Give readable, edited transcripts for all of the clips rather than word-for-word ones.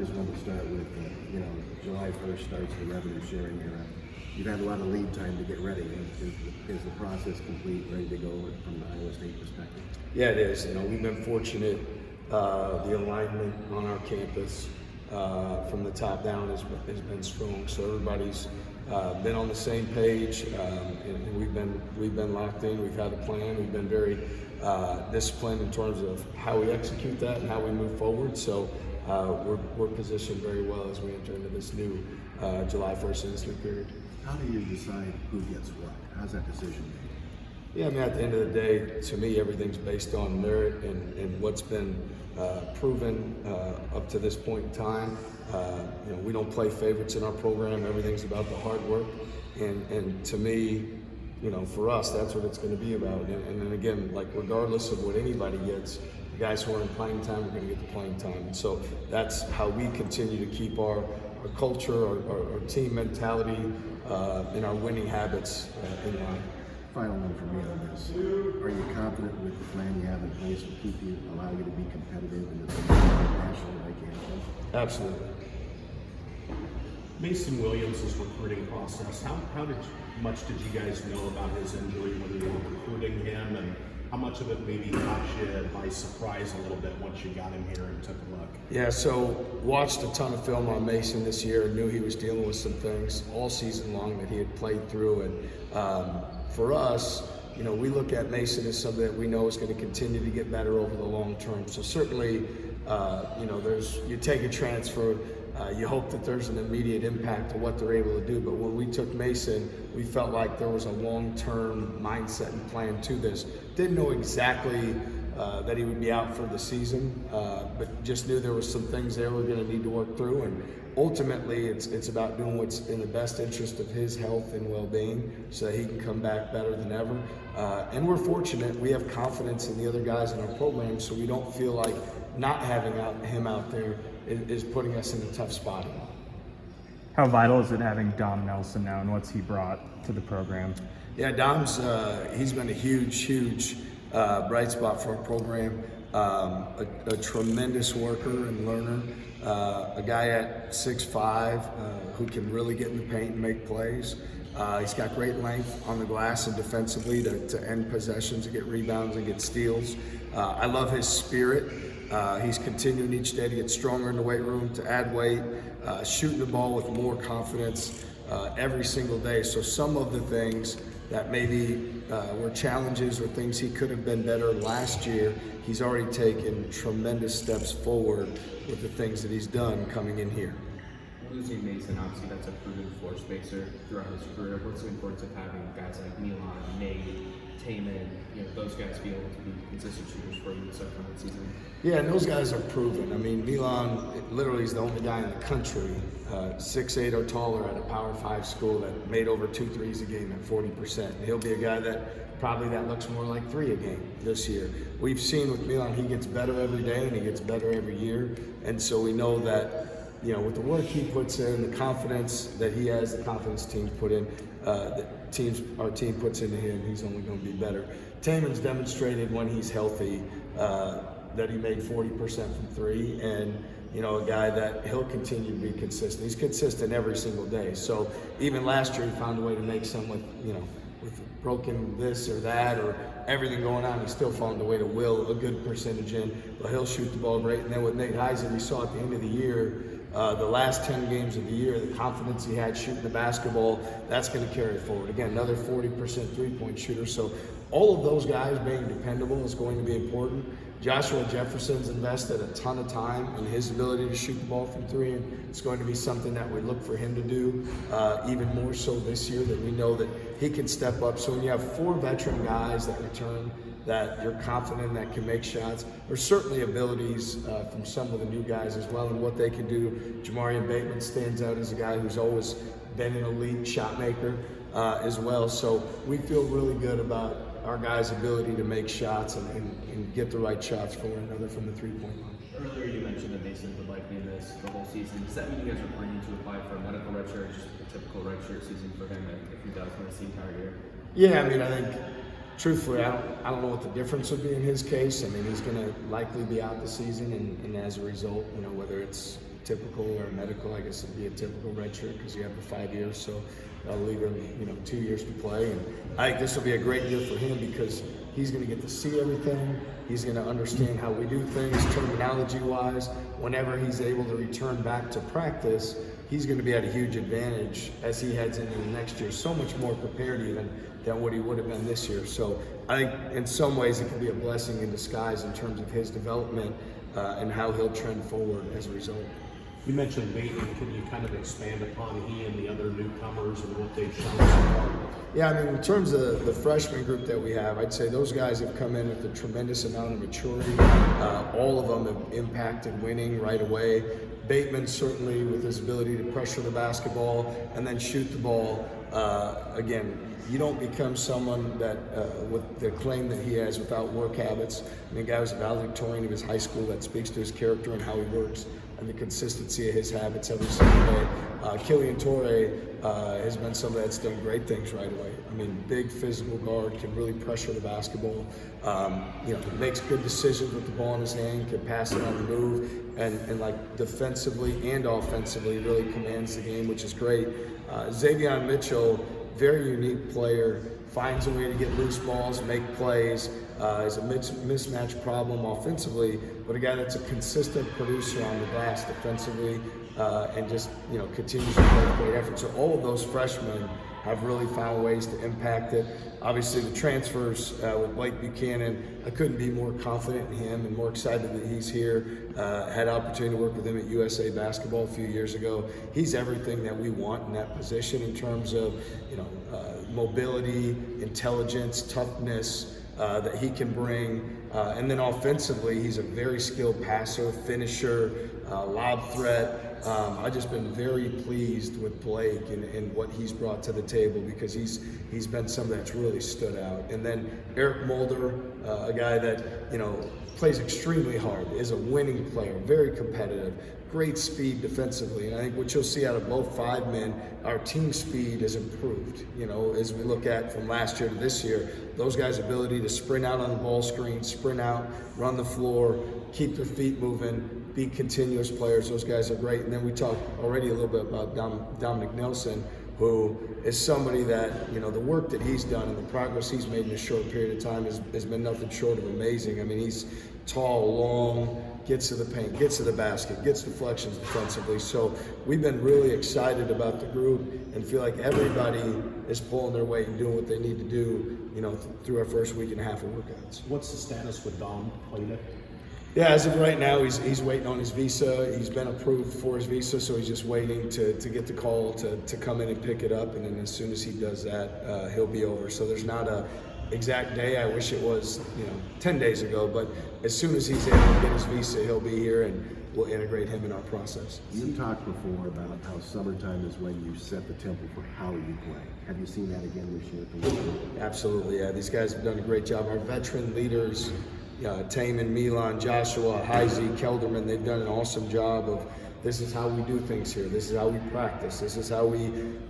Just want to start with, July 1st starts the revenue sharing era. You've had a lot of lead time to get ready. Is the process complete, ready to go from the Iowa State perspective? Yeah, it is. We've been fortunate. The alignment on our campus from the top down has been strong. So everybody's been on the same page, and we've been locked in. We've had a plan. We've been very disciplined in terms of how we execute that and how we move forward. So we're positioned very well as we enter into this new July 1st industry period. How do you decide who gets what? How's that decision made? Yeah, at the end of the day, to me, everything's based on merit and what's been proven up to this point in time. We don't play favorites in our program. Everything's about the hard work. And to me, for us, that's what it's going to be about. And then again, regardless of what anybody gets, the guys who are in playing time are going to get the playing time. And so that's how we continue to keep our culture, our team mentality, and our winning habits in line. Final one for me on this. Are you confident with the plan you have in place to allow you to be competitive in the national campus? Absolutely. Mason Williams' recruiting process. How much did you guys know about his injury when you were recruiting him, and how much of it maybe caught you by surprise a little bit once you got him here and took a look? Yeah, so watched a ton of film on Mason this year and knew he was dealing with some things all season long that he had played through. And for us, we look at Mason as something that we know is going to continue to get better over the long term. So certainly, you take a transfer, you hope that there's an immediate impact to what they're able to do. But when we took Mason, we felt like there was a long-term mindset and plan to this. Didn't know exactly that he would be out for the season, but just knew there was some things there we're going to need to work through. And ultimately, it's about doing what's in the best interest of his health and well-being so that he can come back better than ever. And we're fortunate. We have confidence in the other guys in our program, so we don't feel like not having him out there is putting us in a tough spot at all. How vital is it having Dom Nelson now, and what's he brought to the program? Yeah, Dom's he's been a huge bright spot for our program. A tremendous worker and learner. A guy at 6'5" who can really get in the paint and make plays. He's got great length on the glass and defensively to end possessions, to get rebounds and get steals. I love his spirit. He's continuing each day to get stronger in the weight room, to add weight, shooting the ball with more confidence every single day. So some of the things that maybe were challenges or things he could have been better last year, he's already taken tremendous steps forward with the things that he's done coming in here. Losing Mason, obviously that's a proven floor spacer throughout his career. What's the importance of having guys like Milan, Nate, Taman, those guys be able to be consistent shooters for you this upcoming season? Yeah, and those guys are proven. Milan literally is the only guy in the country, 6'8" or taller at a Power 5 school that made over 2 threes a game at 40%. He'll be a guy that looks more like 3 a game this year. We've seen with Milan, he gets better every day and he gets better every year. And so we know that, with the work he puts in, the confidence that he has, the confidence teams put in, our team puts into him, he's only going to be better. Taman's demonstrated when he's healthy that he made 40% from 3, and a guy that he'll continue to be consistent. He's consistent every single day. So even last year, he found a way to make some with broken this or that or everything going on. He still found a way to will a good percentage in, but he'll shoot the ball great. And then with Nate Heisen, we saw at the end of the year, the last 10 games of the year, the confidence he had shooting the basketball, that's going to carry it forward. Again, another 40% three-point shooter. So all of those guys being dependable is going to be important. Joshua Jefferson's invested a ton of time in his ability to shoot the ball from 3, and it's going to be something that we look for him to do even more so this year, that we know that he can step up. So when you have 4 veteran guys that return, that you're confident that can make shots, there's certainly abilities from some of the new guys as well and what they can do. Jamarian Bateman stands out as a guy who's always been an elite shot maker as well. So we feel really good about our guys' ability to make shots and get the right shots for one another from the three-point line. Earlier you mentioned that Mason would likely miss the whole season. Does that mean you guys are planning to apply for a medical redshirt, just a typical redshirt season for him if he does miss the entire year? Yeah, I think truthfully, I don't know what the difference would be in his case. He's going to likely be out the season, and as a result, whether it's typical, or medical, I guess it'd be a typical redshirt because you have the 5 years, so that'll leave him, 2 years to play. And I think this will be a great year for him because he's going to get to see everything. He's going to understand how we do things terminology-wise. Whenever he's able to return back to practice, he's going to be at a huge advantage as he heads into the next year. So much more prepared even than what he would have been this year. So I think in some ways it can be a blessing in disguise in terms of his development and how he'll trend forward as a result. You mentioned Bateman. Can you kind of expand upon he and the other newcomers and what they've shown so far? Yeah, I mean, in terms of the freshman group that we have, I'd say those guys have come in with a tremendous amount of maturity. All of them have impacted winning right away. Bateman certainly with his ability to pressure the basketball and then shoot the ball. Again, you don't become someone that, with the claim that he has, without work habits. I mean, the guy was a valedictorian of his high school. That speaks to his character and how he works and the consistency of his habits every single day. Killian Torre has been somebody that's done great things right away. I mean, big physical guard, can really pressure the basketball. Makes good decisions with the ball in his hand, can pass it on the move, and like defensively and offensively really commands the game, which is great. Xavier Mitchell, very unique player, finds a way to get loose balls, make plays, is a mismatch problem offensively, but a guy that's a consistent producer on the glass defensively, and just continues to play with great effort. So all of those freshmen have really found ways to impact it. Obviously the transfers with Blake Buchanan, I couldn't be more confident in him and more excited that he's here. Had an opportunity to work with him at USA Basketball a few years ago. He's everything that we want in that position in terms of mobility, intelligence, toughness that he can bring. And then offensively, he's a very skilled passer, finisher, lob threat. I've just been very pleased with Blake and what he's brought to the table because he's been somebody that's really stood out. And then Eric Mulder, a guy that plays extremely hard, is a winning player, very competitive, great speed defensively. And I think what you'll see out of both 5 men, our team speed has improved. As we look at from last year to this year, those guys' ability to sprint out on the ball screen, sprint out, run the floor, keep their feet moving, be continuous players. Those guys are great. And then we talked already a little bit about Dominic Nelson, who is somebody that, the work that he's done and the progress he's made in a short period of time has been nothing short of amazing. I mean, he's tall, long, gets to the paint, gets to the basket, gets deflections defensively. So we've been really excited about the group and feel like everybody is pulling their weight and doing what they need to do, through our first week and a half of workouts. What's the status with Dom Plato? Yeah, as of right now, he's waiting on his visa. He's been approved for his visa, so he's just waiting to get the call to come in and pick it up. And then as soon as he does that, he'll be over. So there's not a exact day. I wish it was 10 days ago, but as soon as he's able to get his visa, he'll be here and we'll integrate him in our process. You talked before about how summertime is when you set the tempo for how you play. Have you seen that again this year? Absolutely, yeah. These guys have done a great job. Our veteran leaders, Taman, Milan, Joshua, Heisey, Kelderman, they've done an awesome job of this is how we do things here. This is how we practice. This is how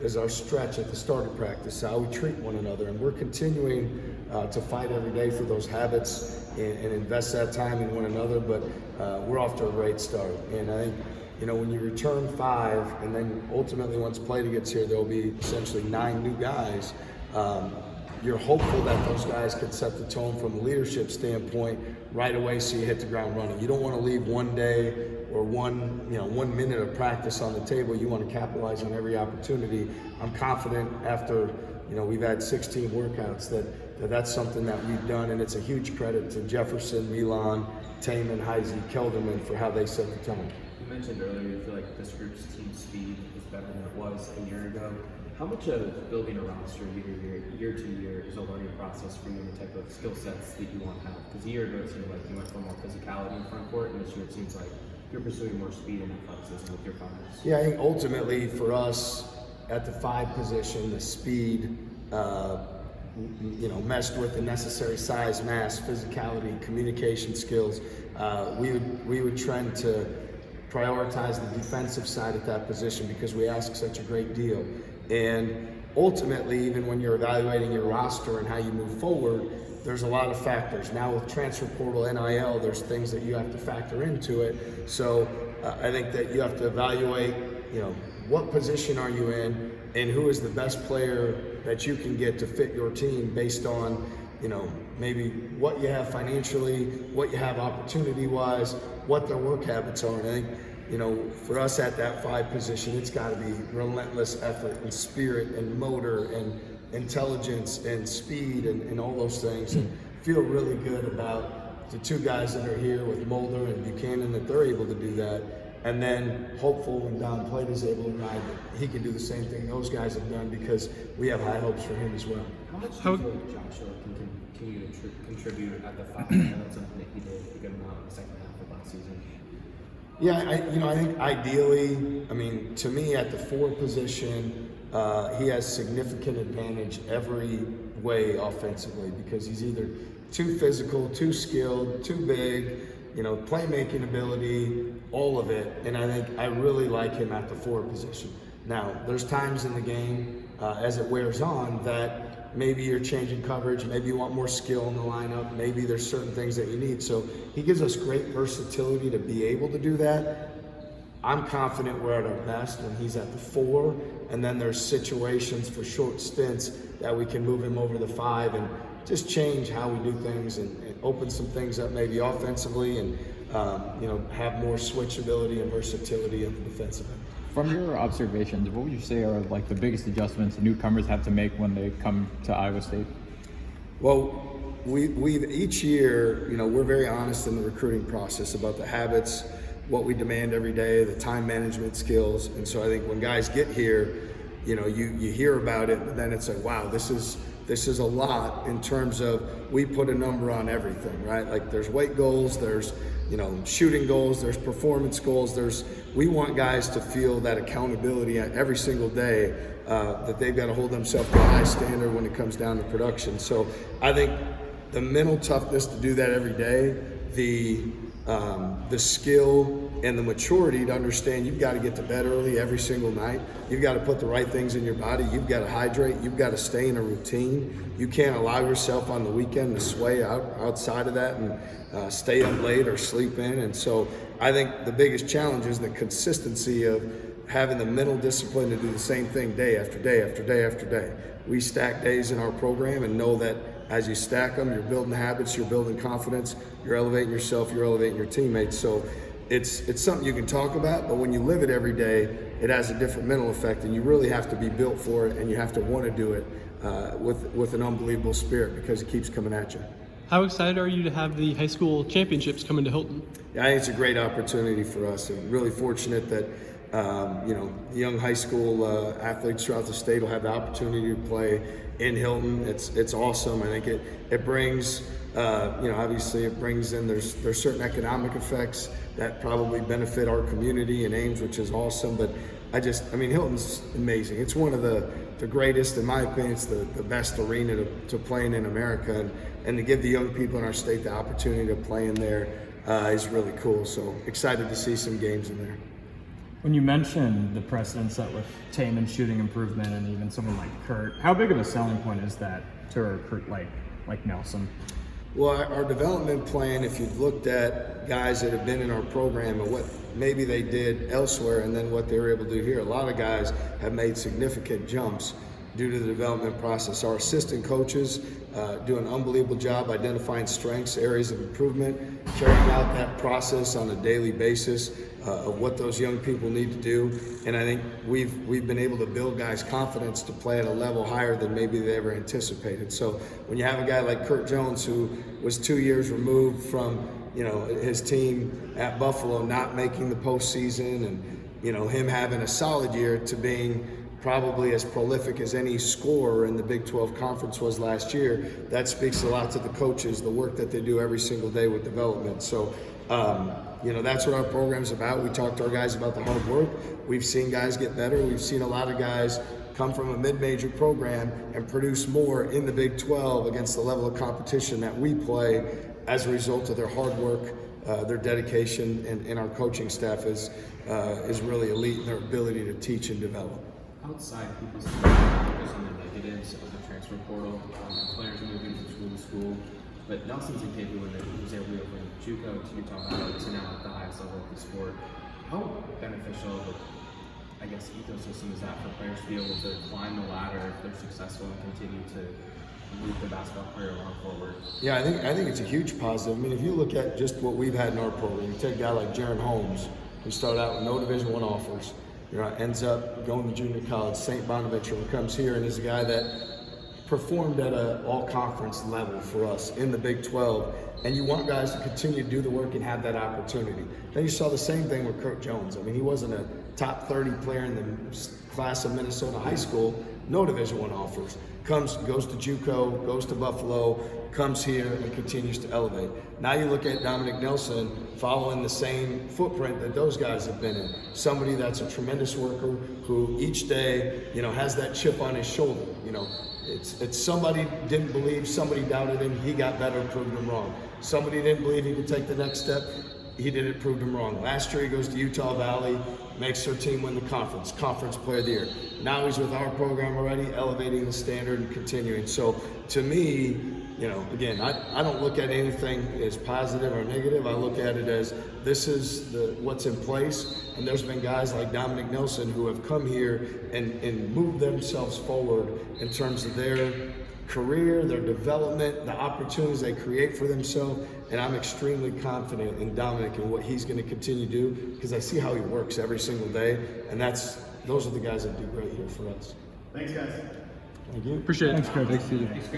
is our stretch at the start of practice, how we treat one another. And we're continuing to fight every day for those habits and invest that time in one another. But we're off to a great start. And I think, when you return 5 and then ultimately once Plato gets here, there'll be essentially 9 new guys. You're hopeful that those guys can set the tone from a leadership standpoint right away so you hit the ground running. You don't want to leave one day or one minute of practice on the table. You want to capitalize on every opportunity. I'm confident after we've had 16 workouts that's something that we've done, and it's a huge credit to Jefferson, Milan, Taman, Heisey, Kelderman for how they set the tone. You mentioned earlier you feel like this group's team speed is better than it was a year ago. How much of building a roster year to year is a learning process for you and the type of skill sets that you want to have? Because a year ago it seemed like you went for more physicality in front court, and this year it seems like you're pursuing more speed and athleticism with your finals. Yeah, I think ultimately for us at the 5 position, the speed, meshed with the necessary size, mass, physicality, communication skills. We would trend to prioritize the defensive side at that position because we ask such a great deal. And ultimately, even when you're evaluating your roster and how you move forward, there's a lot of factors. Now with transfer portal, NIL, there's things that you have to factor into it. So I think that you have to evaluate, what position are you in and who is the best player that you can get to fit your team based on, maybe what you have financially, what you have opportunity-wise, what their work habits are. And I think, for us at that 5 position, it's got to be relentless effort and spirit and motor and intelligence and speed and all those things. And feel really good about the 2 guys that are here with Mulder and Buchanan that they're able to do that. And then hopeful when Don Plate is able to ride that he can do the same thing those guys have done, because we have high hopes for him as well. How much do you feel like Joshua can continue to contribute at the 5? I know that's something that he did a good amount in the second half of last season. Yeah, I think ideally, to me at the 4 position, he has significant advantage every way offensively, because he's either too physical, too skilled, too big, playmaking ability, all of it. And I think I really like him at the 4 position. Now, there's times in the game as it wears on that maybe you're changing coverage, maybe you want more skill in the lineup, maybe there's certain things that you need. So he gives us great versatility to be able to do that. I'm confident we're at our best when he's at the 4, and then there's situations for short stints that we can move him over the 5 and just change how we do things and open some things up maybe offensively and have more switchability and versatility in the defensive end. From your observations, what would you say are like the biggest adjustments newcomers have to make when they come to Iowa State? Well, we each year, we're very honest in the recruiting process about the habits, what we demand every day, the time management skills. And so I think when guys get here, you hear about it, but then it's like, wow, this is a lot in terms of we put a number on everything, right? Like there's weight goals, there's shooting goals, there's performance goals, we want guys to feel that accountability every single day, that they've got to hold themselves to a high standard when it comes down to production. So I think the mental toughness to do that every day, the skill and the maturity to understand you've got to get to bed early every single night. You've got to put the right things in your body. You've got to hydrate. You've got to stay in a routine. You can't allow yourself on the weekend to sway outside of that and stay up late or sleep in. And so I think the biggest challenge is the consistency of having the mental discipline to do the same thing day after day after day after day. We stack days in our program and know that as you stack them, you're building habits, you're building confidence, you're elevating yourself, you're elevating your teammates. So it's something you can talk about, but when you live it every day, it has a different mental effect, and you really have to be built for it, and you have to want to do it with an unbelievable spirit, because it keeps coming at you. How excited are you to have the high school championships coming to Hilton? Yeah, I think it's a great opportunity for us. I'm really fortunate that young high school athletes throughout the state will have the opportunity to play in Hilton. It's awesome. I think it brings obviously it brings in there's certain economic effects that probably benefit our community and Ames, which is awesome. But Hilton's amazing. It's one of the greatest, in my opinion. It's the best arena to play in America, and to give the young people in our state the opportunity to play in there is really cool. So excited to see some games in there. When you mentioned the precedent set with Taman's shooting improvement and even someone like Kurt, how big of a selling point is that to a recruit like Nelson? Well, our development plan, if you've looked at guys that have been in our program and what maybe they did elsewhere and then what they were able to do here, a lot of guys have made significant jumps due to the development process. Our assistant coaches do an unbelievable job identifying strengths, areas of improvement, carrying out that process on a daily basis of what those young people need to do. And I think we've been able to build guys' confidence to play at a level higher than maybe they ever anticipated. So when you have a guy like Kurt Jones, who was 2 years removed from his team at Buffalo not making the postseason, and him having a solid year, to being probably as prolific as any scorer in the Big 12 Conference was last year, that speaks a lot to the coaches, the work that they do every single day with development. So, that's what our program's about. We talk to our guys about the hard work. We've seen guys get better. We've seen a lot of guys come from a mid-major program and produce more in the Big 12 against the level of competition that we play as a result of their hard work, their dedication, and our coaching staff is really elite in their ability to teach and develop. Outside, people focus on the negatives of the transfer portal, players moving from school to school, but Nelson's incapable when he was able to go from JUCO to Utah Valley to now at the highest level of the sport. how beneficial of a, I guess, ecosystem is that for players to be able to climb the ladder if they're successful and continue to move their basketball career along forward? Yeah, I think it's a huge positive. I mean, if you look at just what we've had in our program, you take a guy like Jaron Holmes, who started out with no Division I offers, ends up going to junior college, St. Bonaventure, comes here and is a guy that performed at an all-conference level for us in the Big 12. And you want guys to continue to do the work and have that opportunity. Then you saw the same thing with Kurt Jones. I mean, he wasn't a top 30 player in the class of Minnesota high school, no Division I offers. Goes to JUCO, goes to Buffalo, comes here and continues to elevate. Now you look at Dominic Nelson following the same footprint that those guys have been in. Somebody that's a tremendous worker who each day, has that chip on his shoulder. It's somebody didn't believe, somebody doubted him, he got better, proved him wrong. Somebody didn't believe he could take the next step, he did it, proved him wrong. Last year he goes to Utah Valley, makes their team win the conference player of the year. Now he's with our program already, elevating the standard and continuing. So to me, again, I don't look at anything as positive or negative. I look at it as this is what's in place. And there's been guys like Dominic Nelson who have come here and moved themselves forward in terms of their career, their development, the opportunities they create for themselves. And I'm extremely confident in Dominic and what he's going to continue to do because I see how he works every single day. And those are the guys that do great here for us. Thanks, guys. Thank you. Appreciate it. Thanks, Coach.